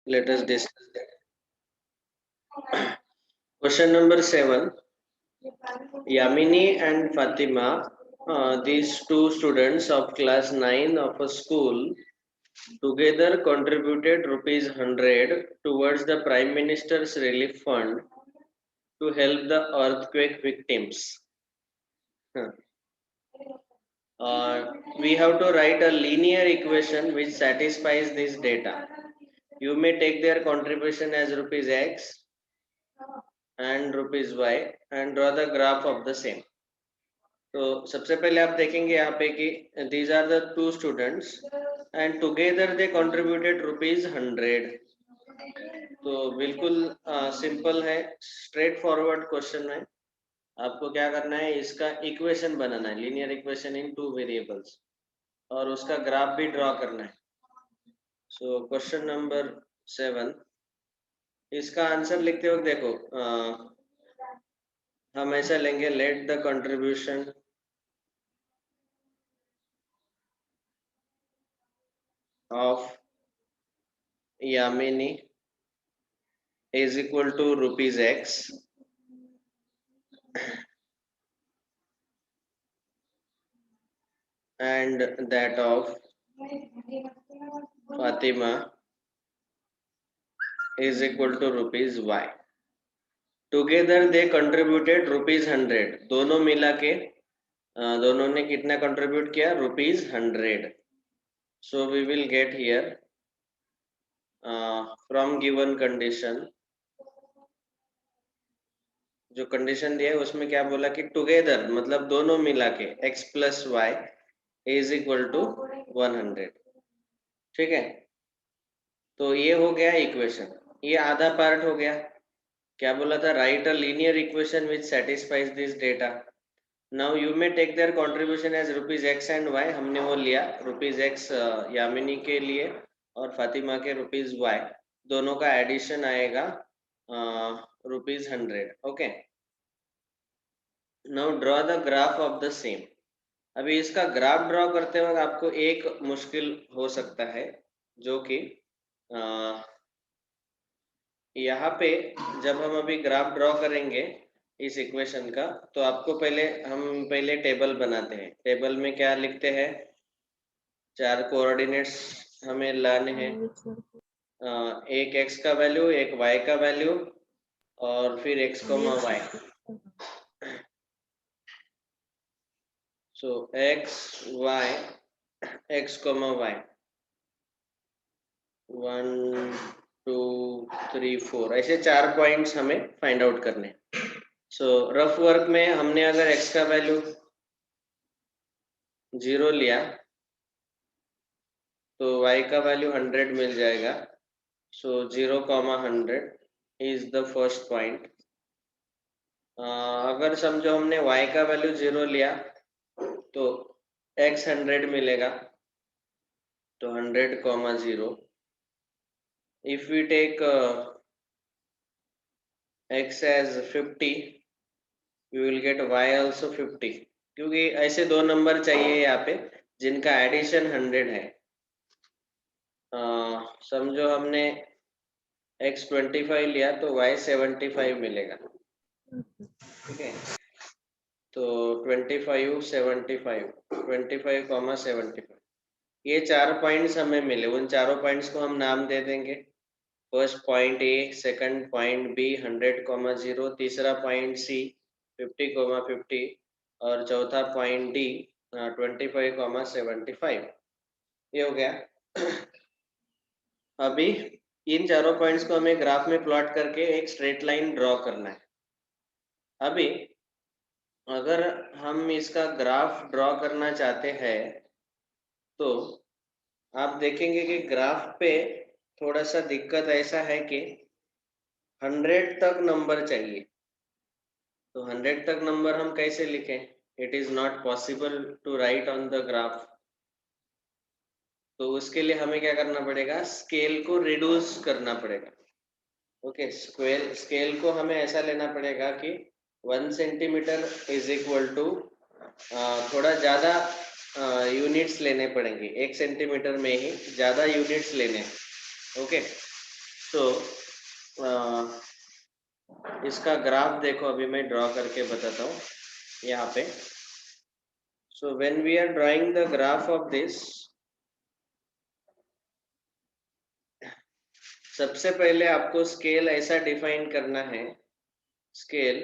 Let us discuss that. Question number 7. Yamini and Fatima, these two students of class 9 of a school, together contributed rupees 100 towards the Prime Minister's Relief Fund to help the earthquake victims. We have to write a linear equation which satisfies this data. You may take their contribution as rupees X and rupees Y and draw the graph of the same. तो सबसे पहले आप देखेंगे यहाँ पे कि these are the two students and together they contributed rupees 100. तो बिल्कुल सिंपल है, स्ट्रेट फॉरवर्ड क्वेश्चन है. आपको क्या करना है, इसका इक्वेशन बनाना है, linear equation in two variables, और उसका ग्राफ भी ड्रॉ करना है. सो क्वेश्चन नंबर 7, इसका आंसर लिखते वक्त देखो हम ऐसा लेंगे, let the contribution of Yamini is equal to rupees X and that of Fatima is equal to rupees Y. Together they contributed rupees 100. दोनों मिला के दोनों ने कितना कंट्रीब्यूट किया, rupees 100. So we will get here from given condition, जो condition दिया है उसमें क्या बोला कि टुगेदर मतलब दोनों मिला के x plus Y is equal to 100. ठीक है, तो ये हो गया इक्वेशन, ये आधा पार्ट हो गया. क्या बोला था, write a linear equation which satisfies this data. Now you may take their contribution as rupees X and Y. हमने वो लिया रुपीज एक्स यामिनी के लिए और फातिमा के रुपीज वाई, दोनों का एडिशन आएगा rupees 100. Okay, now draw the graph of the same. अभी इसका ग्राफ ड्रॉ करते वक्त आपको एक मुश्किल हो सकता है, जो कि यहाँ पे जब हम अभी ग्राफ ड्रॉ करेंगे इस इक्वेशन का, तो आपको हम पहले टेबल बनाते हैं. टेबल में क्या लिखते हैं, 4 कोऑर्डिनेट्स हमें लाने हैं, एक x का वैल्यू, एक y का वैल्यू और फिर x, y. सो x, y, x, y 1 2 3 4 ऐसे 4 पॉइंट्स हमें फाइंड आउट करने. सो रफ वर्क में हमने अगर x का वैल्यू 0 लिया तो y का वैल्यू 100 मिल जाएगा. सो 0, 100 इज द फर्स्ट पॉइंट. अगर समझो हमने y का वैल्यू 0 लिया तो x 100 मिलेगा, तो 100, 0. If we take x as 50, we will get y also 50, क्योंकि ऐसे दो नंबर चाहिए यहाँ पे जिनका एडिशन 100 है. समझो हमने x 25 लिया तो y 75 मिलेगा. ठीक है, तो 25, 75, 25, 75, ये 4 पॉइंट्स हमें मिले. उन चारों पॉइंट्स को हम नाम दे देंगे. First point A, second point B 100, 0, तीसरा पॉइंट सी 50, 50 और चौथा पॉइंट डी 25, 75. ये हो गया. अभी इन चारों पॉइंट्स को हमें ग्राफ में प्लॉट करके एक स्ट्रेट लाइन ड्रॉ करना है. अभी अगर हम इसका ग्राफ ड्रॉ करना चाहते हैं तो आप देखेंगे कि ग्राफ पे थोड़ा सा दिक्कत ऐसा है कि 100 तक नंबर चाहिए. तो 100 तक नंबर हम कैसे लिखें, it is not possible to write on the graph. तो उसके लिए हमें क्या करना पड़ेगा, स्केल को रिड्यूस करना पड़ेगा. ओके, स्केल को हमें ऐसा लेना पड़ेगा कि 1 सेंटीमीटर इज इक्वल टू थोड़ा ज्यादा यूनिट्स लेने पड़ेंगे. 1 सेंटीमीटर में ही ज्यादा यूनिट्स लेने. ओके, तो इसका ग्राफ देखो, अभी मैं ड्रॉ करके बताता हूँ यहाँ पे. So when we are drawing the graph of this, सबसे पहले आपको स्केल ऐसा डिफाइन करना है. Scale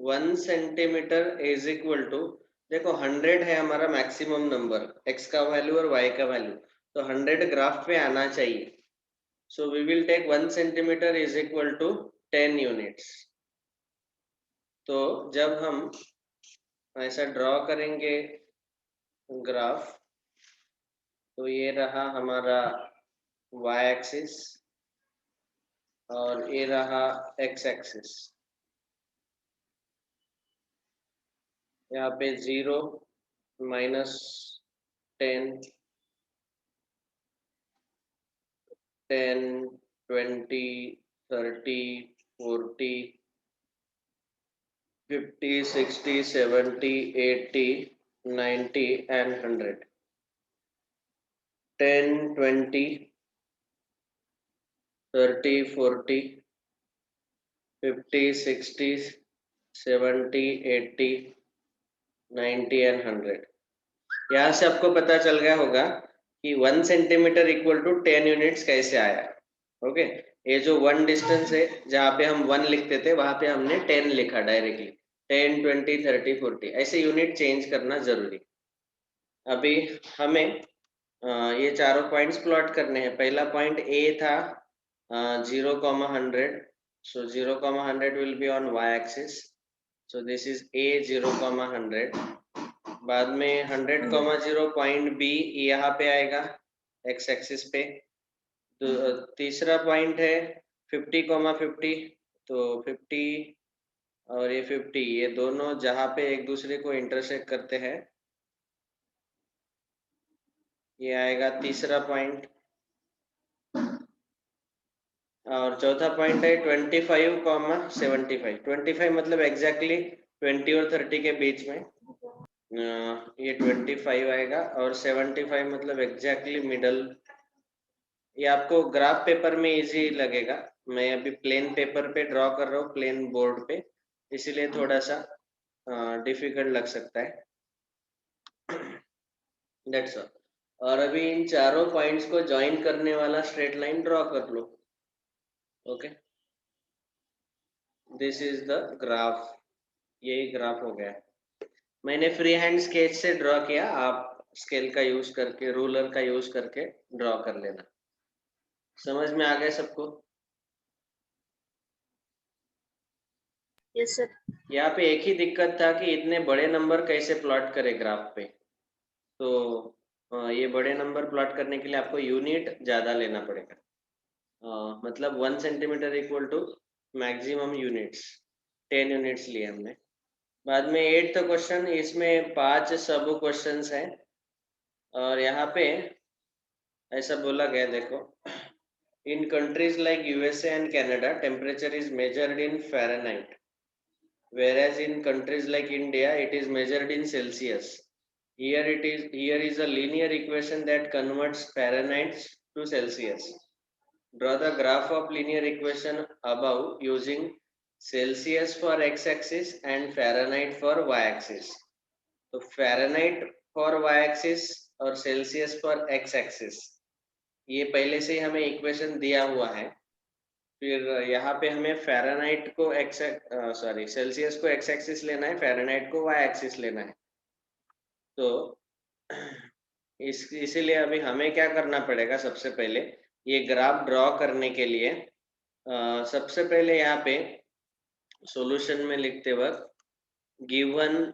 1 centimetre is equal to, देखो 100 है हमारा मैक्सिमम नंबर, x का वैल्यू और y का वैल्यू, तो 100 ग्राफ पे आना चाहिए. So we will take 1 centimetre is equal to 10 units. तो जब हम ऐसा ड्रॉ करेंगे ग्राफ, तो ये रहा हमारा y एक्सिस और ये रहा x एक्सिस. यहाँ पे 0, -10, 10, 20, 30, 40, 50, 60, 70, 80, 90 and 100. 10, 20, 30, 40, 50, 60, 70, 80, 90 and 100. यहाँ से आपको पता चल गया होगा कि 1 सेंटीमीटर इक्वल टू 10 यूनिट्स कैसे आया. ओके, ये जो 1 डिस्टेंस है, जहाँ पे हम 1 लिखते थे वहां पे हमने 10 लिखा डायरेक्टली. 10, 20, 30, 40 ऐसे यूनिट चेंज करना जरूरी. अभी हमें ये चारों पॉइंट्स प्लॉट करने हैं. पहला पॉइंट ए था 0,100. so 0,100 will be on y axis. so this is a 0,100. बाद में 100,0 पॉइंट बी यहाँ पे आएगा x एक्सिस पे. तो तीसरा पॉइंट है 50,50. तो 50 और ये 50, ये दोनों जहाँ पे एक दूसरे को इंटरसेक्ट करते हैं, ये आएगा तीसरा पॉइंट. और चौथा पॉइंट है 25,75. 25 मतलब एग्जैक्टली 20 और 30 के बीच में ये 25 आएगा. और 75 मतलब एग्जैक्टली मिडल. ये आपको ग्राफ पेपर में इजी लगेगा. मैं अभी प्लेन पेपर पे ड्रॉ कर रहा हूँ, प्लेन बोर्ड पे, इसीलिए थोड़ा सा डिफिकल्ट लग सकता है. That's all. और अभी इन चारों पॉइंट्स को ज्वाइन करने वाला स्ट्रेट लाइन ड्रॉ कर लो. Okay, this is the graph. यही ग्राफ हो गया. मैंने फ्री हैंड स्केच से ड्रॉ किया, आप स्केल का यूज करके, रूलर का यूज करके ड्रॉ कर लेना. समझ में आ गया सबको? Yes sir. यहाँ पे एक ही दिक्कत था कि इतने बड़े नंबर कैसे प्लॉट करे ग्राफ पे. तो ये बड़े नंबर प्लॉट करने के लिए आपको यूनिट ज्यादा लेना पड़ेगा. मतलब 1 centimetre equal to maximum units, 10 units लिए हमने. बाद में 8th क्वेश्चन, इसमें 5 सब क्वेश्चंस हैं. और यहाँ पे ऐसा बोला गया, देखो, in countries like USA and Canada, temperature is measured in Fahrenheit, whereas in countries like India, it is measured in Celsius. Here is a linear equation that converts Fahrenheit to Celsius. Draw the graph of linear equation above using Celsius for x-axis and Fahrenheit for y-axis. तो Fahrenheit for y-axis और Celsius for x-axis, ये पहले से ही हमें equation दिया हुआ है. फिर यहाँ पे हमें फ़ारेनहाइट को सेल्सियस को x एक्सिस लेना है, फ़ारेनहाइट को y एक्सिस लेना है. तो इसीलिए अभी हमें क्या करना पड़ेगा, सबसे पहले ये ग्राफ ड्रॉ करने के लिए सबसे पहले यहाँ पे सॉल्यूशन में लिखते वक्त गिवन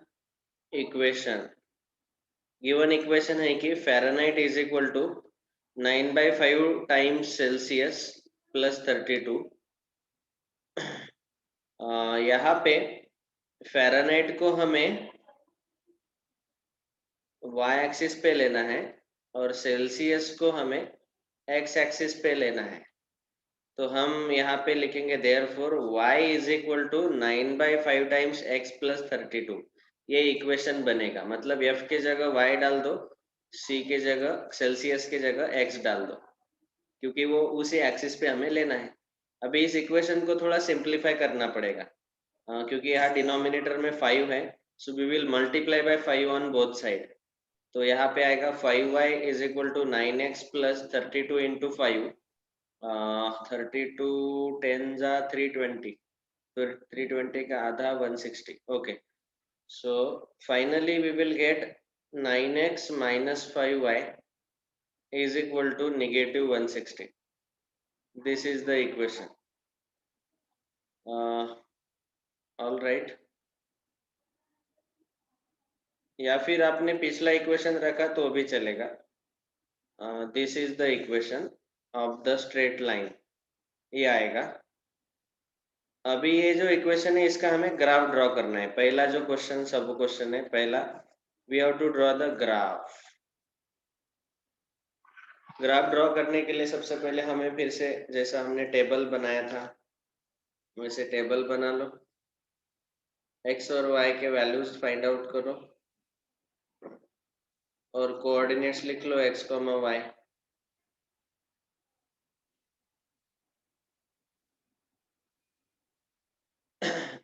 इक्वेशन है कि Fahrenheit is equal to 9/5 times Celsius plus 32. यहाँ पे फ़ारेनहाइट को हमें y एक्सिस पे लेना है और सेल्सियस को हमें x एक्सिस पे लेना है. तो हम यहाँ पे लिखेंगे therefore y is equal to 9/5 times x plus 32. ये इक्वेशन बनेगा. मतलब f के जगह y डाल दो, c के जगह, सेल्सियस के जगह x डाल दो. क्योंकि वो उसी एक्सिस पे हमें लेना है। अभी इस इक्वेशन को थोड़ा सिंप्लीफाई करना पड़ेगा, क्योंकि यहाँ डिनोमिनेटर में 5 है, so we will multiply by 5 on both side. तो यहाँ पे आएगा 5y is equal to 9x plus 32 into 5, 32 10 जा 320, तो 320 का आधा 160। Okay, so finally we will get 9x minus 5y is equal to negative 160. This is the equation. All right. या फिर आपने पिछला इक्वेशन रखा तो भी चलेगा। This is the equation of the straight line, ये आएगा। अभी ये जो इक्वेशन है इसका हमें ग्राफ ड्रॉ करना है। पहला जो क्वेश्चन सब क्वेश्चन है, पहला we have to draw the graph. Graph draw करने के लिए सबसे पहले हमें फिर से जैसा हमने टेबल बनाया था वैसे टेबल बना लो। एक्स और वाई के वैल्यूज फाइंड आउट करो और कोऑर्डिनेट्स लिख लो एक्स कॉमा वाई।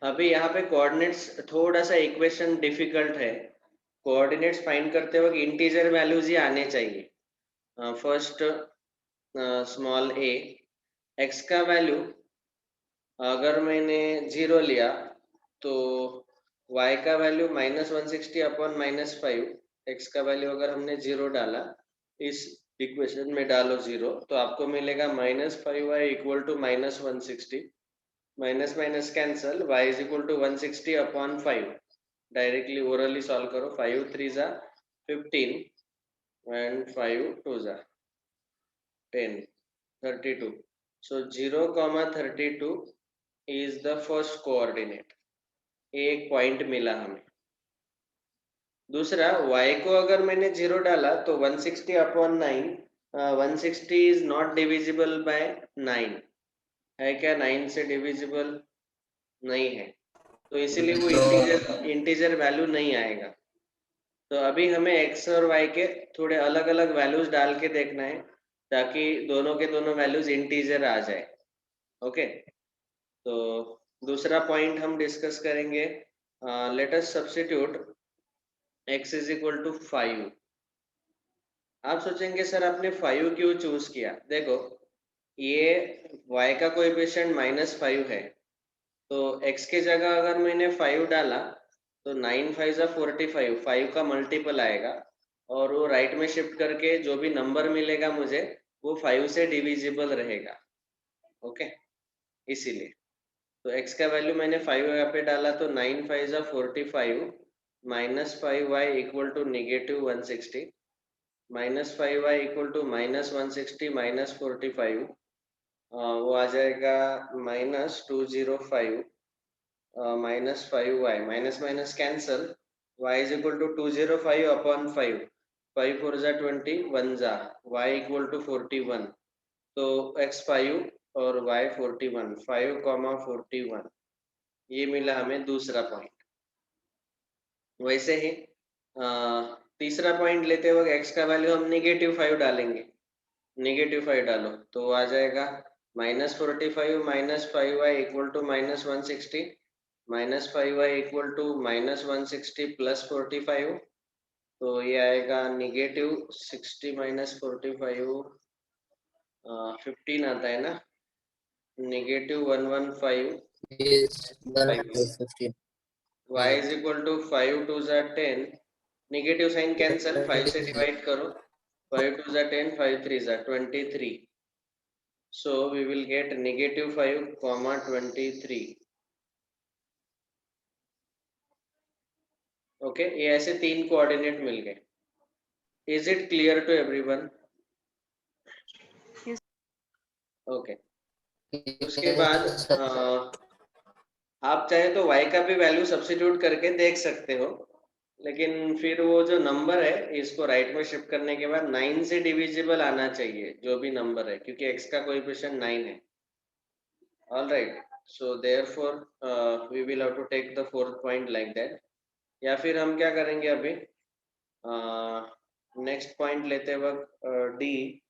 अभी यहाँ पे कोऑर्डिनेट्स थोड़ा सा इक्वेशन डिफिकल्ट है। कोऑर्डिनेट्स फाइंड करते वक्त इंटीजर वैल्यूज ही आने चाहिए। फर्स्ट स्मॉल ए, एक्स का वैल्यू अगर मैंने 0 लिया तो y का वैल्यू -160 अपॉन -5, x का वैल्यू अगर हमने 0 डाला, इस इक्वेशन में डालो 0, तो आपको मिलेगा -5y equal to -160, minus minus cancel, y is equal to 160 upon 5। Directly orally solve करो, 5 3 जा 15 एंड 5 2 जा 10, 32। So 0,32 is the first coordinate. एक पॉइंट मिला हमें। दूसरा y को अगर मैंने 0 डाला तो 160 upon 9, 160 is not divisible by 9, है क्या? 9 से डिविजिबल नहीं है, तो इसीलिए वो इंटीजर वैल्यू नहीं आएगा। तो अभी हमें x और y के थोड़े अलग अलग वैल्यूज डाल के देखना है ताकि दोनों के दोनों वैल्यूज इंटीजर आ जाए। ओके, तो दूसरा पॉइंट हम डिस्कस करेंगे। Let us substitute x is equal to 5। आप सोचेंगे सर आपने 5 क्यों चूज किया? देखो, ये y का कोएफिशिएंट -5 है, तो x के जगह अगर मैंने 5 डाला तो 9 5 जा 45, 5 का मल्टीपल आएगा और वो राइट में शिफ्ट करके जो भी नंबर मिलेगा मुझे वो 5 से डिविजिबल रहेगा। ओके, इसीलिए तो x का वैल्यू मैंने 5 यहाँ पे डाला तो 9 5 जा 45 -5y equal to -160, -5y equal to -160 -45, वो आ जाएगा -205 -5y, minus minus cancel, y is equal to 205 upon 5, 5 4 जा 20, 1 जा, y इक्वल टू 41, तो x 5 और y 41, 5,41, ये मिला हमें दूसरा पॉइंट। वैसे ही तीसरा पॉइंट लेते वक्त x का वैल्यू हम -5 डालेंगे। -5 डालो तो आ जाएगा -45 -5y equal to -160, -5y equal to -160 plus 45, तो ये आएगा -60 -45, 15 आता है ना, -115 is y 15. Is equal to 5 2 जा 10, नेगेटिव साइन कैंसल, 5 से डिवाइड करो, 5 2 जा 10, 5 3 जा 23, so we will get -5, 23। Okay, ये ऐसे 3 कोऑर्डिनेट मिल गए। Is it clear to everyone? Okay, उसके बाद आप चाहे तो y का भी वैल्यू सब्स्टिट्यूट करके देख सकते हो, लेकिन फिर वो जो नंबर है इसको राइट में शिफ्ट करने के बाद 9 से डिविजिबल आना चाहिए जो भी नंबर है, क्योंकि x का कोएफिशिएंट 9 है। All right, so therefore we will have to take the fourth point like that. या फिर हम क्या करेंगे अभी, नेक्स्ट पॉइंट लेते वक्त डी,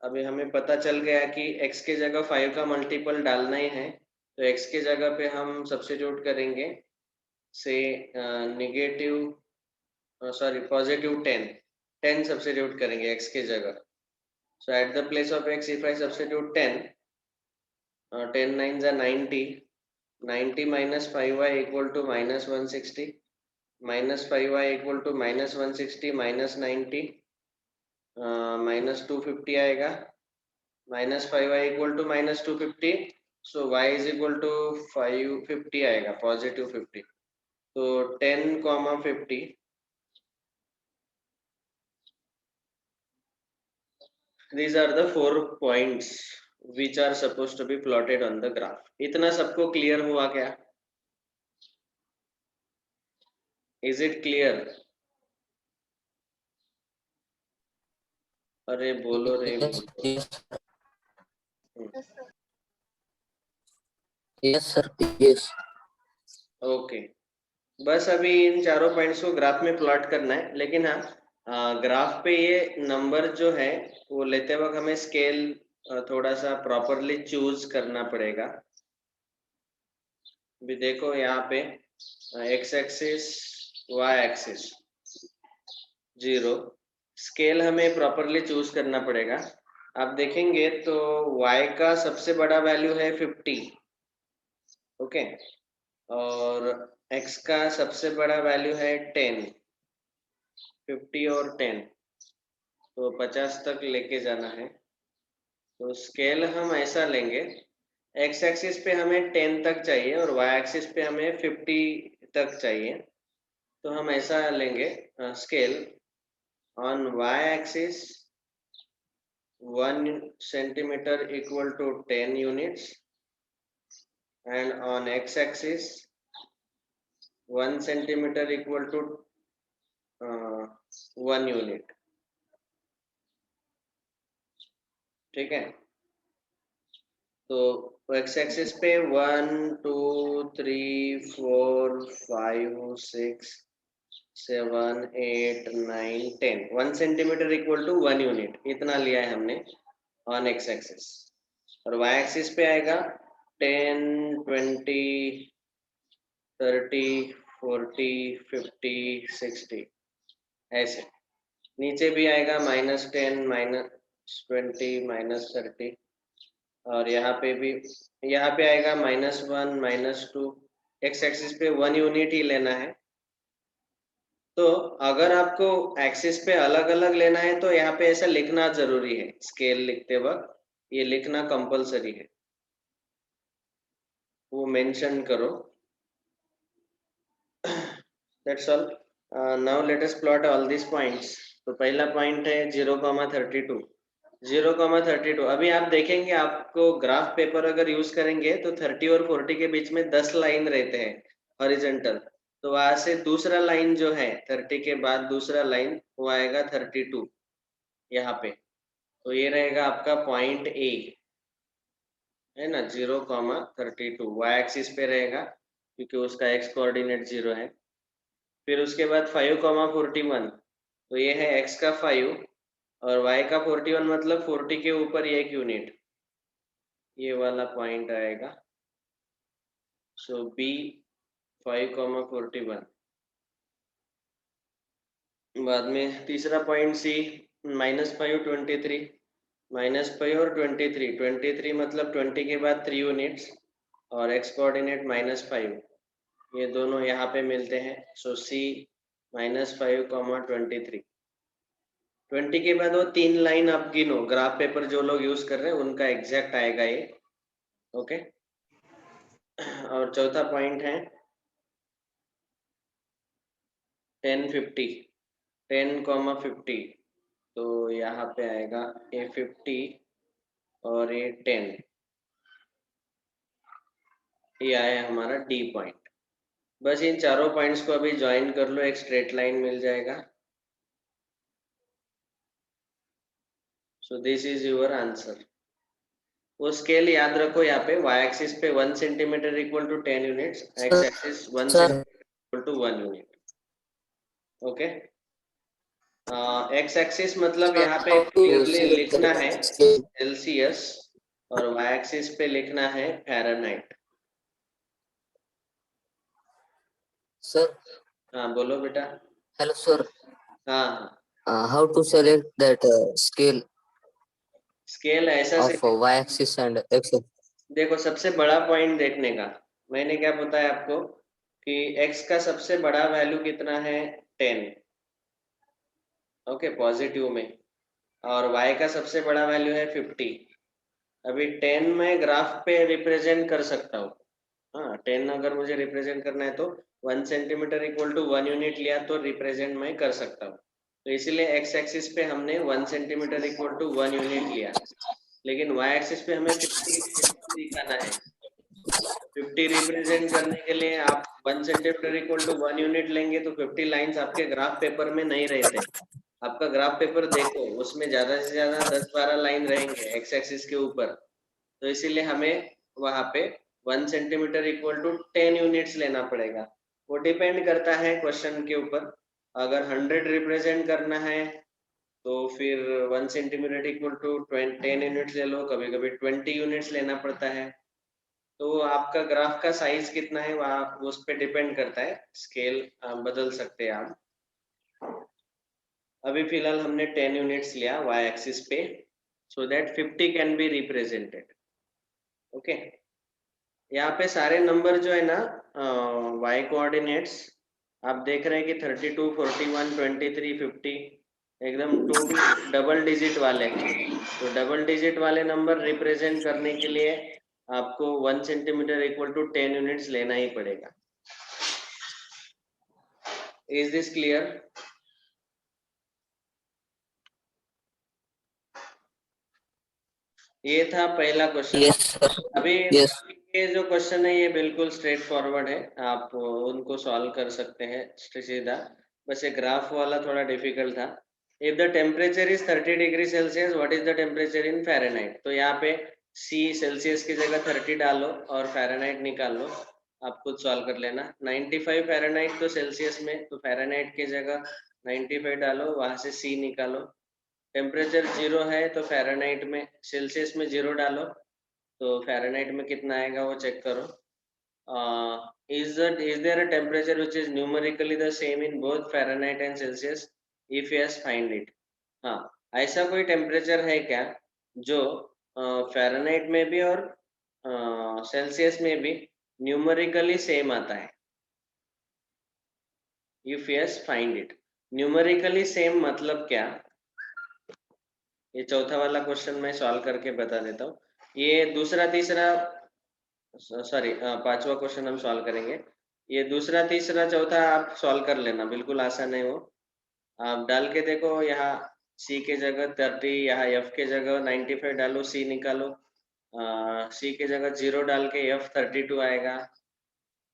अभी हमें पता चल गया कि x के जगह 5 का मल्टीपल डालना ही है, तो x के जगह पे हम सब्स्टिट्यूट करेंगे से नेगेटिव सॉरी पॉजिटिव 10 सब्स्टिट्यूट करेंगे x के जगह. So at the place of x, if I substitute 10, 10 9s are 90. 90 minus 5y equal to minus 160. Minus 5y equal to minus 160 minus 90. Minus 250 आएगा. Minus 5y equal to minus 250. So y is equal to 550 आएगा. Positive 50. So 10 comma 50. These are the 4 points which are supposed to be plotted on the graph. इतना सबको clear हुआ क्या? Is it clear? अरे बोलो रे Yes, बोलो. yes, yes, sir. Yes. Okay, बस अभी इन चारों पॉइंट्स को ग्राफ में प्लॉट करना है. लेकिन हाँ, ग्राफ पे ये नंबर जो है वो लेते वक्त हमें स्केल थोड़ा सा प्रॉपरली चूज करना पड़ेगा. अभी देखो यहाँ पे x axis y axis 0, scale हमें प्रॉपरली चूज करना पड़ेगा. आप देखेंगे तो y का सबसे बड़ा वैल्यू है 50. ओके, और x का सबसे बड़ा वैल्यू है 10. 50 और 10, तो 50 तक लेके जाना है. तो स्केल हम ऐसा लेंगे, x एक्सिस पे हमें 10 तक चाहिए और y एक्सिस पे हमें 50 तक चाहिए. तो हम ऐसा लेंगे scale on y axis 1 centimeter equal to 10 units, and on x axis 1 centimeter equal to 1 unit. ठीक है, तो x एक्सिस पे 1 2 3 4 5 6 7 8 9 10, 1 centimeter equal to 1 unit, इतना लिया है हमने ऑन x एक्सिस. और y एक्सिस पे आएगा 10 20 30 40 50 60, ऐसे. नीचे भी आएगा -10 -20 -30, और यहाँ पे आएगा -1 -2. एक्स एक्सिस पे 1 यूनिट ही लेना है. तो अगर आपको एक्सिस पे अलग अलग लेना है तो यहाँ पे ऐसा लिखना जरूरी है. स्केल लिखते वक्त ये लिखना कंपलसरी है, वो मेंशन करो. That's all. Now let us plot all these points. तो पहला पॉइंट है 0,32. 0,32. अभी आप देखेंगे, आपको ग्राफ पेपर अगर यूज करेंगे तो 30 और 40 के बीच में 10 लाइन रहते हैं हॉरिजॉन्टल. तो वहां से दूसरा लाइन जो है 30 के बाद दूसरा लाइन वो आएगा 32 यहाँ पे. तो ये रहेगा आपका पॉइंट ए, है ना. 0,32 वाई एक्सिस पे रहेगा क्योंकि उसका एक्स कोऑर्डिनेट 0 है. फिर उसके बाद 5,41, तो ये है x का 5 और y का 41, मतलब 40 के ऊपर 1 यूनिट, ये वाला पॉइंट आएगा. सो B 5,41. बाद में तीसरा पॉइंट C -5 23. -5 और 23 मतलब 20 के बाद 3 यूनिट्स और x कोऑर्डिनेट -5, ये दोनों यहाँ पे मिलते हैं. सो C -5,23. 20 के बाद वो 3 लाइन आप गिनो, ग्राफ पेपर जो लोग यूज कर रहे हैं उनका एग्जैक्ट आएगा ये. ओके, और चौथा पॉइंट है 10 50, तो यहाँ पे आएगा ये 50 और ये 10, ये आया हमारा डी पॉइंट. बस इन चारों पॉइंट्स को अभी ज्वाइन कर लो, एक स्ट्रेट लाइन मिल जाएगा. So this is your answer. वो स्केल याद रखो, यहाँ पे y एक्सिस पे 1 centimetre equal to 10 units, x axis 1 Sir, centimetre equal to 1 unit. Okay, X axis मतलब Sir, यहाँ पे how to क्लियरली select लिखना है the scale? सेल्सियस और वाई एक्सिस पे लिखना है फ़ारेनहाइट। Sir, हाँ बोलो बेटा। hello sir. हाँ How to select that scale scale ऐसा से of y-axis and x-axis? देखो, सबसे बड़ा पॉइंट देखने का, मैंने क्या बताया आपको कि x का सबसे बड़ा वैल्यू कितना है 10, ओके पॉजिटिव में, और y का सबसे बड़ा वैल्यू है 50। अभी 10 मैं ग्राफ पे रिप्रेजेंट कर सकता हूँ। हाँ 10 अगर मुझे रिप्रेजेंट करना है तो 1 सेंटीमीटर इक्वल टू 1 यूनिट लिया तो रिप्रेजेंट मैं कर सकता हूँ। तो इसीलिए एक्स एक्सिस पे हमने 1 सेंटीमीटर इक्वल टू 1 यूनिट लिया, लेकिन वाई एक्सिस पे हमें 50 दिखाना है। 50 रिप्रेजेंट करने के लिए आप 1 सेंटीमीटर इक्वल टू 1 यूनिट लेंगे तो 50 लाइंस आपके ग्राफ पेपर में नहीं रहते। आपका ग्राफ पेपर देखो, उसमें ज्यादा से ज्यादा 10-12 लाइन रहेंगे एक्स एक्सिस के ऊपर। तो इसीलिए हमें वहां पे 1 सेंटीमीटर इक्वल टू 10 यूनिट्स लेना पड़ेगा। वो डिपेंड करता है क्वेश्चन के ऊपर। अगर 100 रिप्रेजेंट करना है तो फिर 1 सेंटीमीटर इक्वल टू 10 यूनिट्स ले लो, कभी कभी 20 यूनिट्स लेना पड़ता है। तो आपका ग्राफ का साइज कितना है वहाँ उस पर डिपेंड करता है, स्केल बदल सकते हैं आप। अभी फिलहाल हमने 10 यूनिट्स लिया वाई एक्सिस पे, so that 50 can be represented. Okay, यहाँ पे सारे नंबर जो है ना वाई कोऑर्डिनेट्स आप देख रहे हैं कि 32, 41, 23, 50 एकदम डबल डिजिट वाले। तो डबल डिजिट वाले नंबर रिप्रेजेंट करने के लिए आपको 1 सेंटीमीटर इक्वल टू 10 यूनिट्स लेना ही पड़ेगा। Is this clear? ये था पहला क्वेश्चन। Yes sir. अभी Yes. ये जो क्वेश्चन है ये बिल्कुल स्ट्रेट फॉरवर्ड है, आप उनको सॉल्व कर सकते हैं सीधा। बस ये ग्राफ वाला थोड़ा डिफिकल्ट था। If the temperature is 30 degree Celsius, what is the temperature in Fahrenheit? तो यहाँ पे सी सेल्सियस की जगह 30 डालो और फ़ारेनहाइट निकाल लो। आप खुद सॉल्व कर लेना। 95 फ़ारेनहाइट तो सेल्सियस में, तो फ़ारेनहाइट की जगह 95 डालो, वहां से सी निकालो। टेम्परेचर 0 है तो फ़ारेनहाइट में, सेल्सियस में 0 डालो, तो फ़ारेनहाइट में कितना आएगा वो चेक करो। is there a temperature which is numerically the same in both Fahrenheit and Celsius? If yes, find it. हाँ, ऐसा कोई टेम्परेचर है क्या जो फ़ारेनहाइट में भी और सेल्सियस में भी न्यूमेरिकली सेम आता है? If yes find it. Numerically same मतलब क्या? ये चौथा वाला क्वेश्चन मैं सॉल्व करके बता देता हूँ। ये दूसरा तीसरा, सॉरी पांचवा क्वेश्चन हम सॉल्व करेंगे। ये दूसरा तीसरा चौथा आप सॉल्व कर लेना, बिल्कुल आसान है वो। आप डाल के देखो, यहाँ सी के जगह 30, यहाँ एफ के जगह 95 डालो, सी निकालो। सी के जगह 0 डाल के एफ 32 आएगा।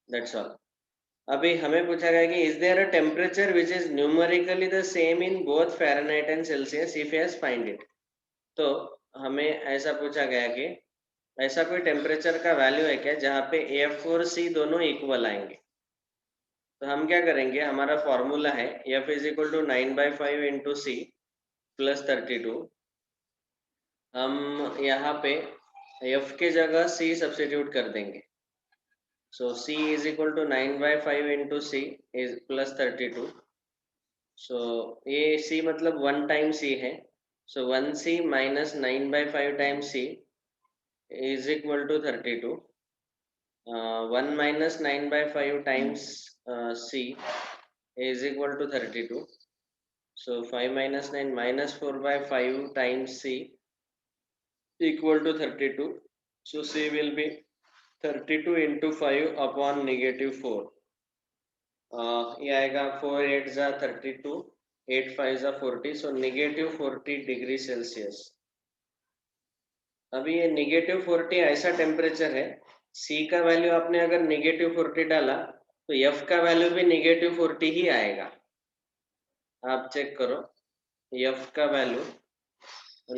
That's all. अभी हमें पूछा गया कि is there a temperature which is numerically the same in both Fahrenheit and Celsius? If yes find it. तो हमें ऐसा पूछा गया कि ऐसा कोई टेम्परेचर का वैल्यू है क्या जहाँ पे एफ और सी दोनों इक्वल आएंगे? तो हम क्या करेंगे, हमारा फॉर्मूला है F is equal to 9/5 into C plus 32। हम यहाँ पे एफ के जगह सी सब्स्टिट्यूट कर देंगे। So C is equal to 9/5 into C is plus 32। So ये सी मतलब 1 टाइम सी है, so 1c minus 9/5 time C is equal to 32. 1 minus 9/5 times c is equal to 32. So 5 minus 9 minus 4/5 times c equal to 32. So c will be 32 into 5 upon negative 4. ये आएगा 4 8 जा 32, 8 5 जा 40, so negative 40 degree Celsius. अभी ये negative 40 ऐसा temperature है, सी का value आपने अगर नेगेटिव 40 डाला तो एफ का वैल्यू भी नेगेटिव 40 ही आएगा। आप चेक करो, एफ का वैल्यू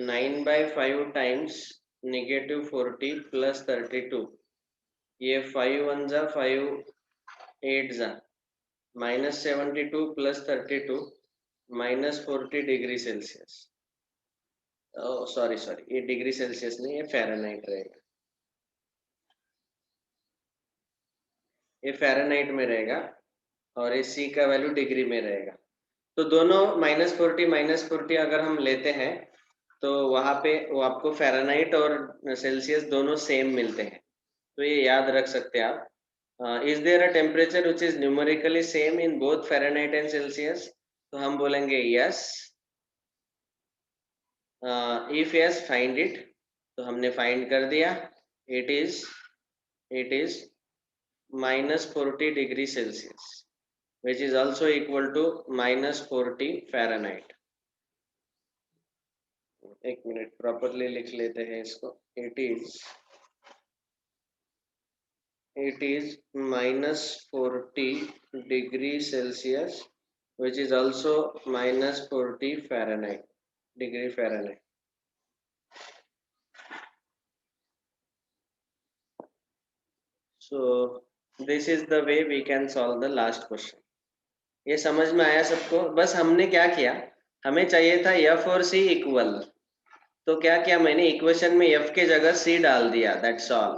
9/5 टाइम्स नेगेटिव 40 प्लस 32, ये 5 1 जा 5 8 जा minus 72 plus 32, -40 degree Celsius. Sorry ये डिग्री सेल्सियस नहीं, ये फ़ारेनहाइट रहेगा। ये फ़ारेनहाइट में रहेगा और ये C का वैल्यू डिग्री में रहेगा। तो दोनों -40 अगर हम लेते हैं तो वहां पे वो आपको फ़ारेनहाइट और सेल्सियस दोनों सेम मिलते हैं। तो ये याद रख सकते हैं आप। Is there a temperature which is numerically same in both Fahrenheit and Celsius? तो हम बोलेंगे yes. If yes find it. तो हमने फाइंड कर दिया। It is -40 degree Celsius which is also equal to -40 Fahrenheit. एक मिनट प्रॉपरली लिख लेते हैं इसको। It is -40 degree Celsius which is also -40 Fahrenheit degree Fahrenheit. So this is the way we can solve the last question. ये समझ में आया सबको? बस हमने क्या किया, हमें चाहिए था F और C इक्वल। तो क्या किया मैंने, इक्वेशन में F के जगह C डाल दिया, दैट्स ऑल।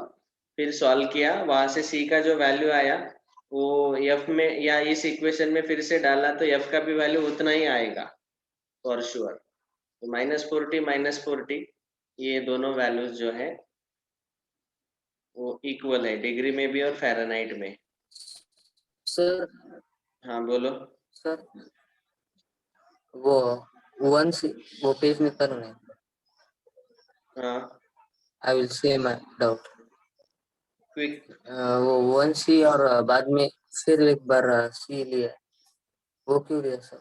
फिर सॉल्व किया, वहां से C का जो वैल्यू आया वो F में या इस इक्वेशन में फिर से डाला तो F का भी वैल्यू उतना ही आएगा फॉर श्योर। तो -40 ये दोनों वैल्यूज जो है वो इक्वल है, डिग्री में भी और फ़ारेनहाइट में। सर हाँ बोलो। सर वो वो पेज में करना है। हाँ I will say my doubt. Quick. वो 1C और बाद में फिर एक बार C लिया, वो क्यों लिया सर?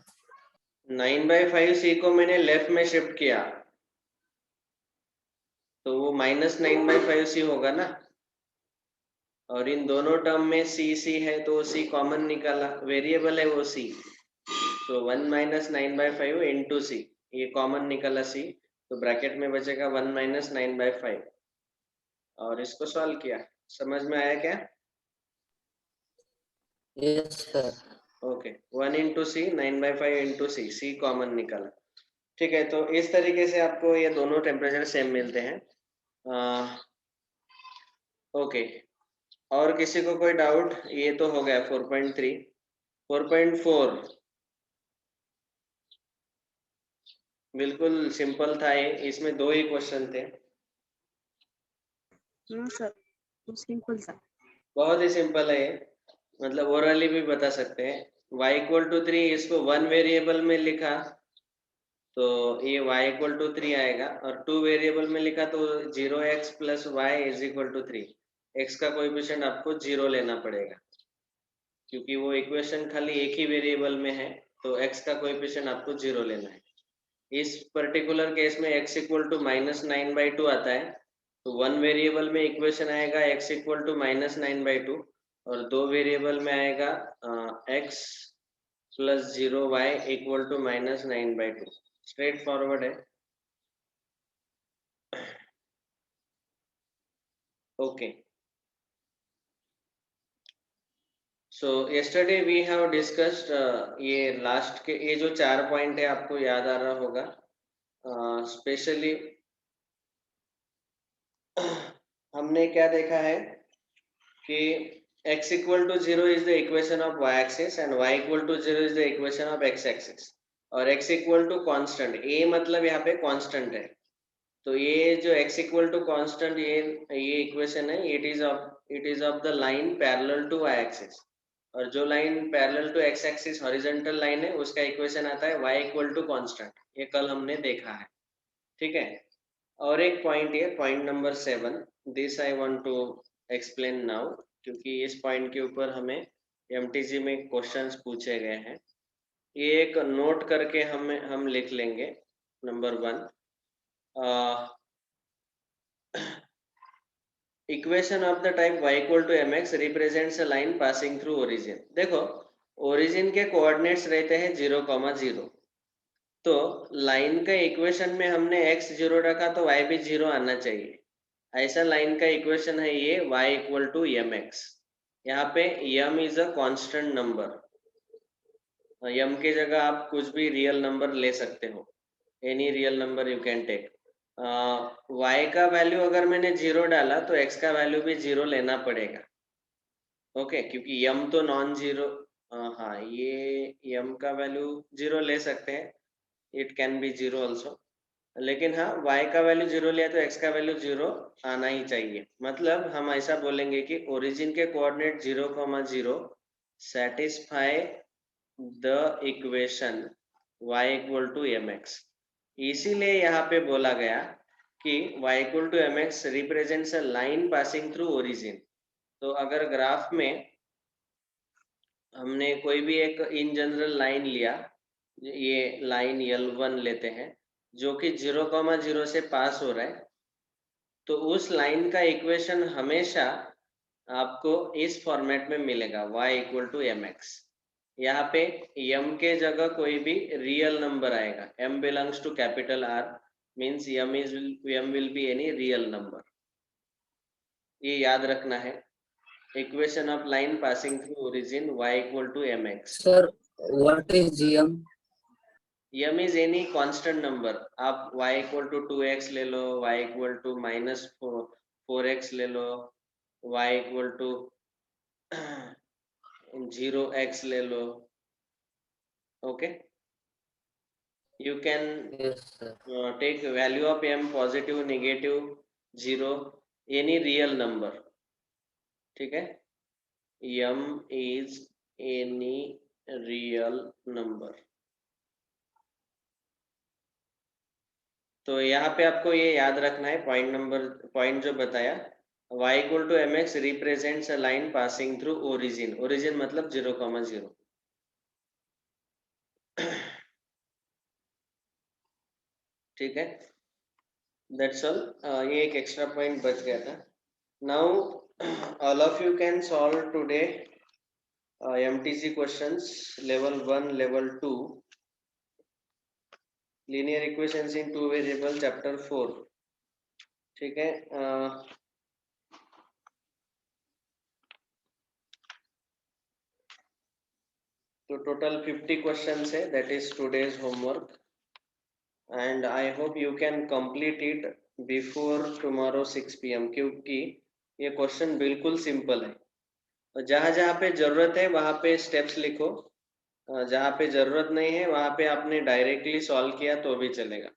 9/5 C को मैंने लेफ्ट में शिफ्ट किया तो वो -9/5 C होगा ना। और इन दोनों टर्म में C है तो C कॉमन निकाला, वेरिएबल है वो C। तो 1 - 9/5 इंटू C, ये कॉमन निकाला C, तो ब्रैकेट में बचेगा 1 - 9/5 और इसको सॉल्व किया। समझ में आया क्या? Yes sir. Okay, 1 into C 9/5 into C common निकाला। ठीक है, तो इस तरीके से आपको ये दोनों टेम्परेचर सेम मिलते हैं। ओके, और किसी को कोई डाउट? ये तो हो गया 4.3। 4.4 बिल्कुल सिंपल था ये, इसमें 2 ही क्वेश्चन थे। सर तो सिंपल था। बहुत ही सिंपल है ये, मतलब ओरली भी बता सकते हैं। y = 3, इसको 1 वेरिएबल में लिखा तो ये y = 3 आएगा, और 2 वेरिएबल में लिखा तो 0x + y = 3। x का कोएफिशिएंट आपको 0 लेना पड़ेगा क्योंकि वो इक्वेशन खाली एक ही वेरिएबल में है, तो x का कोएफिशिएंट आपको 0 लेना है। इस पर्टिकुलर केस में x = -9/2 आता है, तो 1 वेरिएबल में इक्वेशन आएगा x = -9/2 और 2 वेरिएबल में आएगा x + 0 y = -9/2। स्ट्रेट फॉरवर्ड है। Okay, so yesterday we have discussed ये लास्ट के ये जो 4 पॉइंट है आपको याद आ रहा होगा। स्पेशली हमने क्या देखा है कि x = 0 is the equation of y axis and y = 0 is the equation of x axis, और x = constant, a मतलब यहाँ पे constant है। तो ये जो x = constant ये इक्वेशन है, it is of the line parallel to y axis, और जो line parallel to x axis horizontal line है उसका इक्वेशन आता है y = constant। ये कल हमने देखा है, ठीक है। और एक पॉइंट ये point number 7, this I want to explain now, क्योंकि इस पॉइंट के ऊपर हमें एमटीजी में क्वेश्चंस पूछे गए हैं। ये एक नोट करके हम लिख लेंगे। Number 1, equation of the type y = mx represents a line passing through origin. देखो, ओरिजिन के कोऑर्डिनेट्स रहते हैं 0, 0, तो लाइन का इक्वेशन में हमने x 0 रखा तो y भी 0 आना चाहिए। ऐसा लाइन का इक्वेशन है ये y = mx। यहाँ पे m is a constant number, m के जगह आप कुछ भी रियल नंबर ले सकते हो, any real number you can take. y का वैल्यू अगर मैंने 0 डाला तो x का वैल्यू भी 0 लेना पड़ेगा, ओके क्योंकि m तो नॉन जीरो, हाँ ये m का वैल्यू 0 ले सकते हैं, इट कैन बी 0 ऑल्सो, लेकिन हाँ y का वैल्यू 0 लिया तो x का वैल्यू 0 आना ही चाहिए। मतलब हम ऐसा बोलेंगे कि ओरिजिन के coordinate 0,0 satisfy the equation y equal to mx। इसीलिए यहाँ पे बोला गया कि y equal to mx represents a line passing through origin. तो अगर ग्राफ में हमने कोई भी एक इन जनरल लाइन लिया, ये लाइन L1 लेते हैं जो कि 0,0 से पास हो रहा है, तो उस लाइन का इक्वेशन हमेशा आपको इस फॉर्मेट में मिलेगा y इक्वल टू mx। यहाँ पे m के जगह कोई भी रियल नंबर आएगा, m belongs to capital R means m will be any real number, ये याद रखना है। Equation of line passing through origin y equal to mx। Sir, what is GM? m is any constant number, आप y equal to 2x ले लो, y equal to -4x ले लो, y equal to 0x ले लो, okay you can Yes, sir. take value of m positive, negative, 0, any real number, ठीक है, m is any real number। तो यहाँ पे आपको ये याद रखना है पॉइंट जो बताया, y equal to mx represents a line passing through origin, origin मतलब 0,0। ठीक है, दैट्स ऑल। ये एक एक्स्ट्रा पॉइंट बच गया था। Now all of you can solve today MTC questions level 1 level 2 linear equations in 2 variable chapter 4। ठीक है, तो टोटल 50 क्वेश्चंस है, that is today's homework and I hope you can complete it before tomorrow 6 PM, क्योंकि ये question बिल्कुल simple है। जहां जहां पे जरूरत है वहां पे स्टेप्स लिखो, जहां पे जरूरत नहीं है वहां पे आपने डायरेक्टली सॉल्व किया तो भी चलेगा,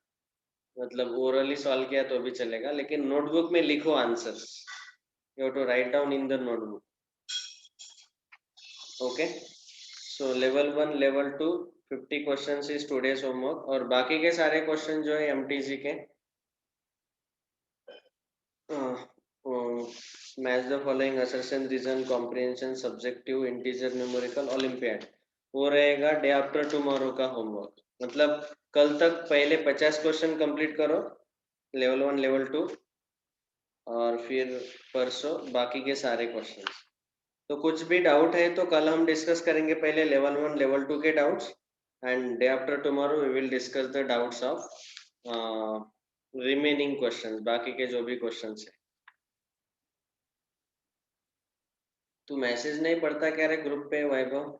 मतलब ओरली सॉल्व किया तो भी चलेगा, लेकिन नोटबुक में लिखो answers, you have to write down in the notebook, okay. So level 1 level 2 50 questions is today's homework, और बाकी के सारे क्वेश्चन जो है MTC के match the following assertion, reason, comprehension, subjective, integer, numerical, olympiad, वो रहेगा डे आफ्टर टुमारो का होमवर्क। मतलब कल तक पहले 50 क्वेश्चन कंप्लीट करो लेवल 1 लेवल 2, और फिर परसों बाकी के सारे क्वेश्चन। तो कुछ भी डाउट है तो कल हम डिस्कस करेंगे पहले लेवल 1 लेवल 2 के doubts, and day after tomorrow we will discuss the doubts of remaining questions, बाकी के जो भी क्वेश्चंस है। तू मैसेज नहीं पढ़ता क्या रे ग्रुप पे वैभव?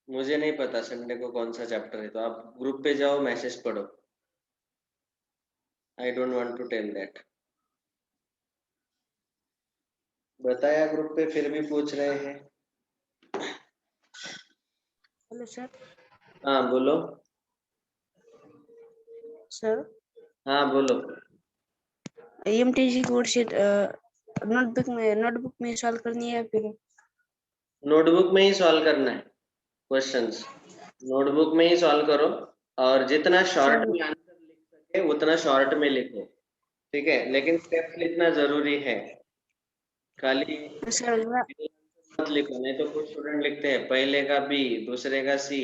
मुझे नहीं पता संडे को कौन सा चैप्टर है, तो आप ग्रुप पे जाओ मैसेज पढ़ो। I don't want to tell that. बताया ग्रुप पे, फिर भी पूछ रहे हैं। Hello sir. हाँ बोलो। सर, हाँ बोलो। MTG की वर्कशीट नोटबुक में सॉल्व करनी है, फिर नोटबुक में ही सॉल्व करना है क्वेश्चंस, नोटबुक में ही सॉल्व करो, और जितना शॉर्ट सर में आंसर लिख सके उतना शॉर्ट में लिखो, ठीक है, लेकिन स्टेप्स लिखना जरूरी है, खाली सर मत लिखो, नहीं तो कुछ स्टूडेंट लिखते हैं पहले का B दूसरे का C,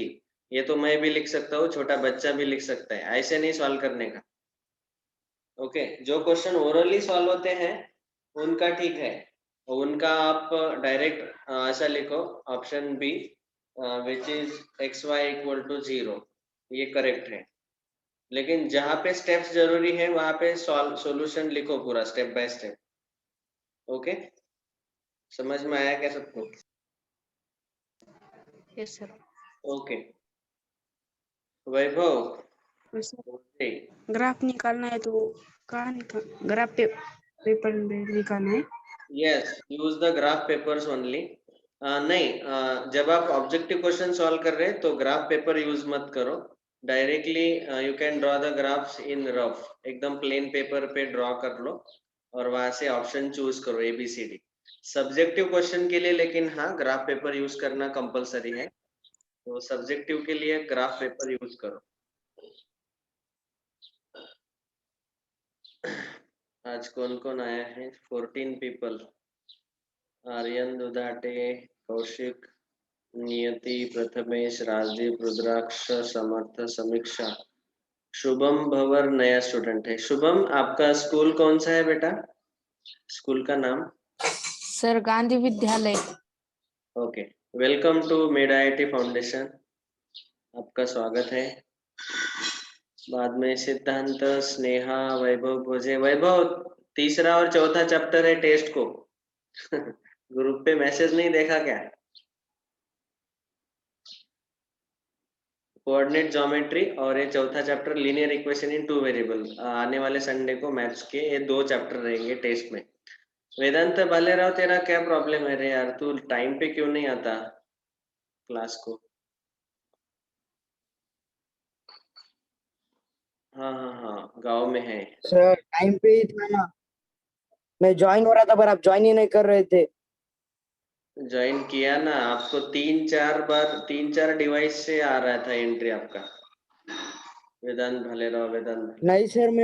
ये तो मैं भी लिख सकता हूँ, छोटा बच्चा भी लिख सकता है, ऐसे नहीं सॉल्व करने का, ओके। जो क्वेश्चन ओरली सॉल्व होते हैं उनका ठीक है, उनका आप डायरेक्ट ऐसा लिखो option B which is xy equal to 0, ये करेक्ट है, लेकिन जहाँ पे स्टेप्स जरूरी है वहां पे सॉल्यूशन लिखो पूरा स्टेप बाय स्टेप, ओके। समझ में आया क्या सबको? Yes sir. ओके वैभव सर ग्राफ निकालना है तो कहाँ ग्राफ पेपर में निकालना है। Yes use the graph papers only. नहीं जब आप ऑब्जेक्टिव क्वेश्चन सॉल्व कर रहे हैं तो ग्राफ पेपर यूज मत करो। Directly you can draw the graphs in rough, एकदम प्लेन पेपर पे ड्रॉ कर लो और वहां से ऑप्शन चूज करो ABCD। सब्जेक्टिव क्वेश्चन के लिए लेकिन हाँ ग्राफ पेपर यूज करना कंपलसरी है, तो सब्जेक्टिव के लिए ग्राफ पेपर यूज करो। आज कौन कौन आया है? 14 पीपल। आर्यन दुधाटे, कौशिक, नियति, प्रथमेश, राजदीप, रुद्राक्ष, समर्थ, समीक्षा, शुभम भवर नया स्टूडेंट है। शुभम आपका स्कूल कौन सा है बेटा? स्कूल का नाम? Sir Gandhi Vidyalaya. Okay welcome to made IIT foundation, आपका स्वागत है। बाद में सिद्धांत, स्नेहा, वैभव भोजे। वैभव तीसरा और चौथा चैप्टर है टेस्ट को ग्रुप पे मैसेज नहीं देखा क्या? कोऑर्डिनेट ज्योमेट्री और ये चौथा chapter linear equation in two variable, आने वाले संडे को मैथ्स के ये 2 चैप्टर रहेंगे टेस्ट में। वेदांत भालेराव तेरा क्या प्रॉब्लम है रे यार, तू टाइम पे क्यों नहीं आता क्लास को? हाँ गांव में है। सर टाइम पे ही था ना, मैं ज्वाइन हो रहा था पर आप ज्वाइन ही नहीं कर रहे थे। ज्वाइन किया ना, आपको 3-4 डिवाइस से आ रहा था एंट्री आपका। वेदांत भालेराव नहीं सर, मैं